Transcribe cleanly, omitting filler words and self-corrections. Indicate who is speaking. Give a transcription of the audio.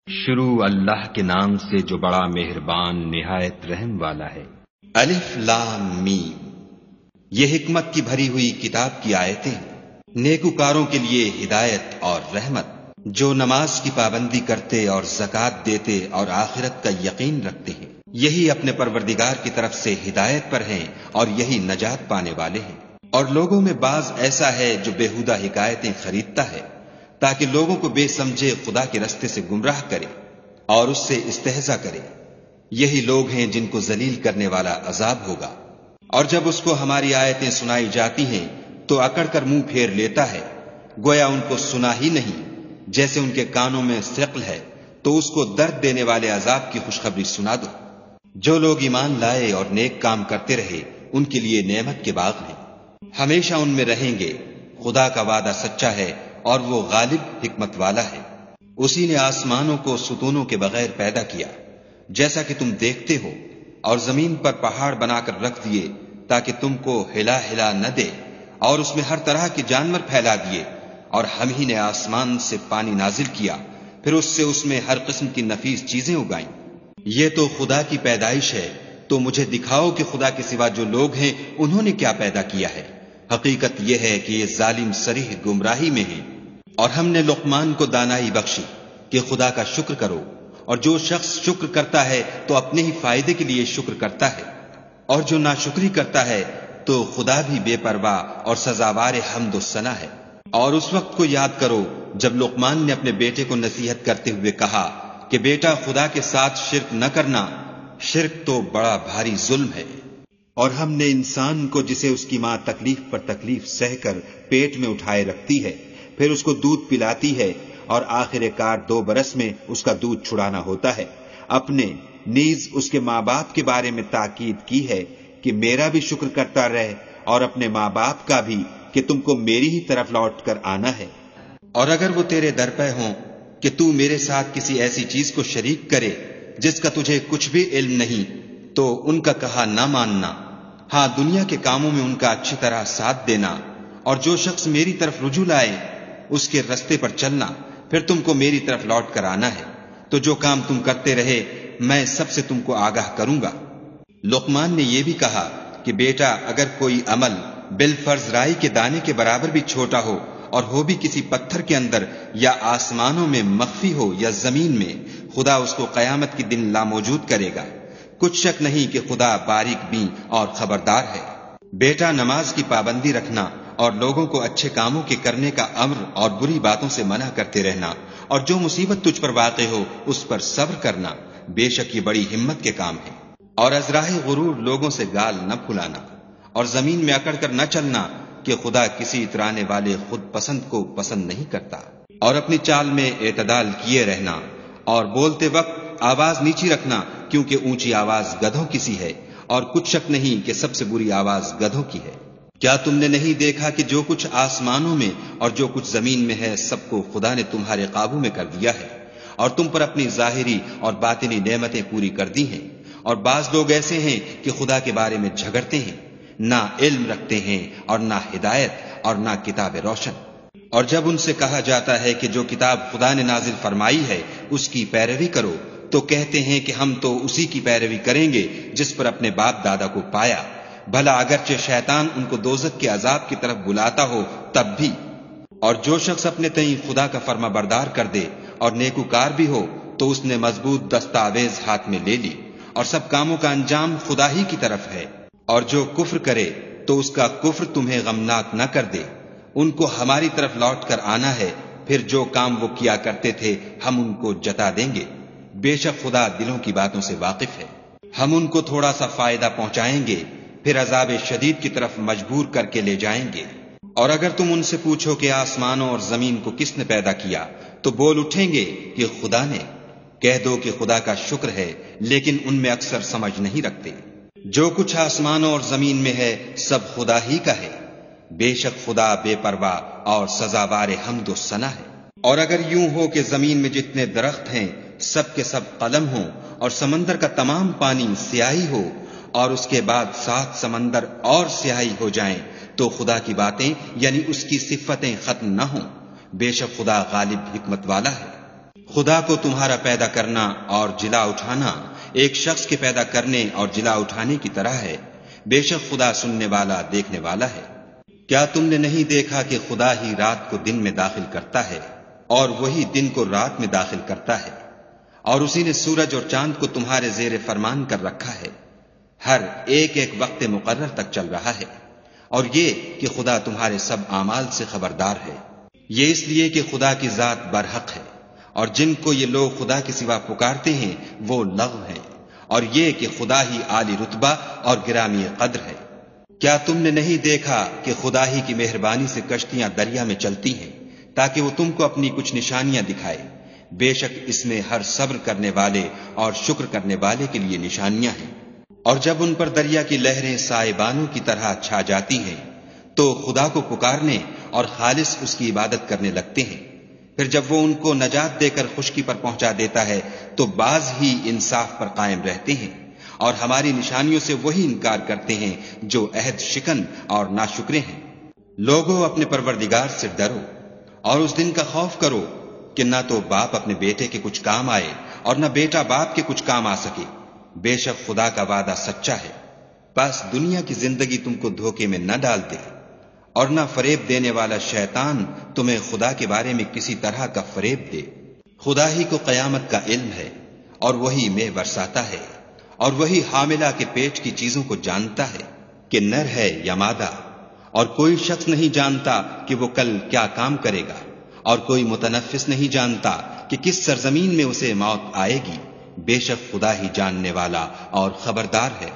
Speaker 1: شروع اللہ کے نام سے جو بڑا مہربان نہایت رحم والا ہے۔
Speaker 2: الف لام میم، یہ حکمت کی بھری ہوئی کتاب کی آیتیں نیکوکاروں کے لیے ہدایت اور رحمت، جو نماز کی پابندی کرتے اور زکوٰۃ دیتے اور آخرت کا یقین رکھتے ہیں، یہی اپنے پروردگار کی طرف سے ہدایت پر ہیں اور یہی نجات پانے والے ہیں۔ اور لوگوں میں بعض ایسا ہے جو بےہودہ حکایتیں خریدتا ہے تاکہ لوگوں کو بے سمجھے خدا کے رستے سے گمراہ کرے اور اس سے استہزاء کرے۔ یہی لوگ ہیں جن کو ذلیل کرنے والا عذاب ہوگا۔ اور جب اس کو ہماری آیتیں سنائی جاتی ہیں تو اکڑ کر منہ پھیر لیتا ہے، گویا ان کو سنا ہی نہیں۔ جیسے ان کے کانوں میں ثقل ہے تو اس کو درد دینے والے عذاب کی خوشخبری سنا دو۔ جو لوگ ایمان لائے اور نیک کام کرتے رہے ان کے لیے نعمت کے باغ ہیں، ہمیشہ ان میں رہیں گے۔ خدا کا وعدہ سچا ہے اور وہ غالب حکمت والا ہے۔ اسی نے آسمانوں کو ستونوں کے بغیر پیدا کیا جیسا کہ تم دیکھتے ہو، اور زمین پر پہاڑ بنا کر رکھ دیے تاکہ تم کو ہلا ہلا نہ دے، اور اس میں ہر طرح کے جانور پھیلا دیے۔ اور ہم ہی نے آسمان سے پانی نازل کیا، پھر اس میں ہر قسم کی نفیس چیزیں اگائیں۔ یہ تو خدا کی پیدائش ہے، تو مجھے دکھاؤ کہ خدا کے سوا جو لوگ ہیں انہوں نے کیا پیدا کیا ہے۔ حقیقت یہ ہے کہ یہ ظالم صریح گمراہی میں ہیں۔ اور ہم نے لقمان کو دانائی بخشی کہ خدا کا شکر کرو، اور جو شخص شکر کرتا ہے تو اپنے ہی فائدے کے لیے شکر کرتا ہے، اور جو ناشکری کرتا ہے تو خدا بھی بے پرواہ اور سزاوار حمد و ثنا ہے۔ اور اس وقت کو یاد کرو جب لقمان نے اپنے بیٹے کو نصیحت کرتے ہوئے کہا کہ بیٹا، خدا کے ساتھ شرک نہ کرنا، شرک تو بڑا بھاری ظلم ہے۔ اور ہم نے انسان کو، جسے اس کی ماں تکلیف پر تکلیف سہ کر پیٹ میں اٹھائے رکھتی ہے، پھر اس کو دودھ پلاتی ہے، اور آخر کار 2 برس میں اس کا دودھ چھڑانا ہوتا ہے، اپنے نیز اس کے ماں باپ کے بارے میں تاکید کی ہے کہ میرا بھی شکر کرتا رہے، اور اپنے ماں باپ کا بھی کہ تم کو میری ہی طرف لوٹ کر آنا ہے۔ اور اگر وہ تیرے در پہ ہوں کہ تو میرے ساتھ کسی ایسی چیز کو شریک کرے جس کا تجھے کچھ بھی علم نہیں، تو ان کا کہا نہ ماننا، ہاں دنیا کے کاموں میں ان کا اچھی طرح ساتھ دینا، اور جو شخص میری طرف رجوع لائے اس کے رستے پر چلنا، پھر تم کو میری طرف لوٹ کر آنا ہے، تو جو کام تم کرتے رہے میں سب سے تم کو آگاہ کروں گا۔ لقمان نے یہ بھی کہا کہ بیٹا، اگر کوئی عمل بالفرض رائی کے دانے کے برابر بھی چھوٹا ہو، اور ہو بھی کسی پتھر کے اندر یا آسمانوں میں مخفی ہو یا زمین میں، خدا اس کو قیامت کے دن لاموجود کرے گا۔ کچھ شک نہیں کہ خدا باریک بین اور خبردار ہے۔ بیٹا، نماز کی پابندی رکھنا اور لوگوں کو اچھے کاموں کے کرنے کا امر اور بری باتوں سے منع کرتے رہنا، اور جو مصیبت تجھ پر واقع ہو اس پر صبر کرنا، بے شک یہ بڑی ہمت کے کام ہے۔ اور از راہ غرور لوگوں سے گال نہ پھلانا، اور زمین میں اکڑ کر نہ چلنا کہ خدا کسی اترانے والے خود پسند کو پسند نہیں کرتا۔ اور اپنی چال میں اعتدال کیے رہنا، اور بولتے وقت آواز نیچی رکھنا، کیونکہ اونچی آواز گدھوں کی سی ہے، اور کچھ شک نہیں کہ سب سے بری آواز گدھوں کی ہے۔ کیا تم نے نہیں دیکھا کہ جو کچھ آسمانوں میں اور جو کچھ زمین میں ہے سب کو خدا نے تمہارے قابو میں کر دیا ہے، اور تم پر اپنی ظاہری اور باطنی نعمتیں پوری کر دی ہیں۔ اور بعض لوگ ایسے ہیں کہ خدا کے بارے میں جھگڑتے ہیں، نہ علم رکھتے ہیں اور نہ ہدایت اور نہ کتاب روشن۔ اور جب ان سے کہا جاتا ہے کہ جو کتاب خدا نے نازل فرمائی ہے اس کی پیروی کرو، تو کہتے ہیں کہ ہم تو اسی کی پیروی کریں گے جس پر اپنے باپ دادا کو پایا، بھلا اگرچہ شیطان ان کو دوزخ کے عذاب کی طرف بلاتا ہو تب بھی۔ اور جو شخص اپنے تئیں خدا کا فرما بردار کر دے اور نیکوکار بھی ہو تو اس نے مضبوط دستاویز ہاتھ میں لے لی، اور سب کاموں کا انجام خدا ہی کی طرف ہے۔ اور جو کفر کرے تو اس کا کفر تمہیں غمناک نہ کر دے، ان کو ہماری طرف لوٹ کر آنا ہے، پھر جو کام وہ کیا کرتے تھے ہم ان کو جتا دیں گے۔ بے شک خدا دلوں کی باتوں سے واقف ہے۔ ہم ان کو تھوڑا سا فائدہ پہنچائیں گے، پھر عذاب شدید کی طرف مجبور کر کے لے جائیں گے۔ اور اگر تم ان سے پوچھو کہ آسمانوں اور زمین کو کس نے پیدا کیا، تو بول اٹھیں گے کہ خدا نے۔ کہہ دو کہ خدا کا شکر ہے، لیکن ان میں اکثر سمجھ نہیں رکھتے۔ جو کچھ آسمانوں اور زمین میں ہے سب خدا ہی کا ہے، بے شک خدا بے پرواہ اور سزاوار حمد و ثنا ہے۔ اور اگر یوں ہو کہ زمین میں جتنے درخت ہیں سب کے سب قلم ہوں، اور سمندر کا تمام پانی سیاہی ہو، اور اس کے بعد 7 سمندر اور سیاہی ہو جائیں، تو خدا کی باتیں یعنی اس کی صفتیں ختم نہ ہوں۔ بے شک خدا غالب حکمت والا ہے۔ خدا کو تمہارا پیدا کرنا اور جلا اٹھانا ایک شخص کے پیدا کرنے اور جلا اٹھانے کی طرح ہے۔ بے شک خدا سننے والا دیکھنے والا ہے۔ کیا تم نے نہیں دیکھا کہ خدا ہی رات کو دن میں داخل کرتا ہے اور وہی دن کو رات میں داخل کرتا ہے، اور اسی نے سورج اور چاند کو تمہارے زیر فرمان کر رکھا ہے، ہر ایک ایک وقت مقرر تک چل رہا ہے، اور یہ کہ خدا تمہارے سب اعمال سے خبردار ہے۔ یہ اس لیے کہ خدا کی ذات برحق ہے، اور جن کو یہ لوگ خدا کے سوا پکارتے ہیں وہ لغو ہیں، اور یہ کہ خدا ہی عالی رتبہ اور گرامی قدر ہے۔ کیا تم نے نہیں دیکھا کہ خدا ہی کی مہربانی سے کشتیاں دریا میں چلتی ہیں تاکہ وہ تم کو اپنی کچھ نشانیاں دکھائے؟ بے شک اس میں ہر صبر کرنے والے اور شکر کرنے والے کے لیے نشانیاں ہیں۔ اور جب ان پر دریا کی لہریں سائبانوں کی طرح چھا جاتی ہیں تو خدا کو پکارنے اور خالص اس کی عبادت کرنے لگتے ہیں۔ پھر جب وہ ان کو نجات دے کر خشکی پر پہنچا دیتا ہے تو بعض ہی انصاف پر قائم رہتے ہیں، اور ہماری نشانیوں سے وہی انکار کرتے ہیں جو عہد شکن اور ناشکرے ہیں۔ لوگوں اپنے پروردگار سے ڈرو اور اس دن کا خوف کرو کہ نہ تو باپ اپنے بیٹے کے کچھ کام آئے اور نہ بیٹا باپ کے کچھ کام آ سکے۔ بے شک خدا کا وعدہ سچا ہے۔ بس دنیا کی زندگی تم کو دھوکے میں نہ ڈال دے، اور نہ فریب دینے والا شیطان تمہیں خدا کے بارے میں کسی طرح کا فریب دے۔ خدا ہی کو قیامت کا علم ہے، اور وہی مہ برساتا ہے، اور وہی حاملہ کے پیٹ کی چیزوں کو جانتا ہے کہ نر ہے یا مادہ، اور کوئی شخص نہیں جانتا کہ وہ کل کیا کام کرے گا، اور کوئی متنفس نہیں جانتا کہ کس سرزمین میں اسے موت آئے گی۔ بے شک خدا ہی جاننے والا اور خبردار ہے۔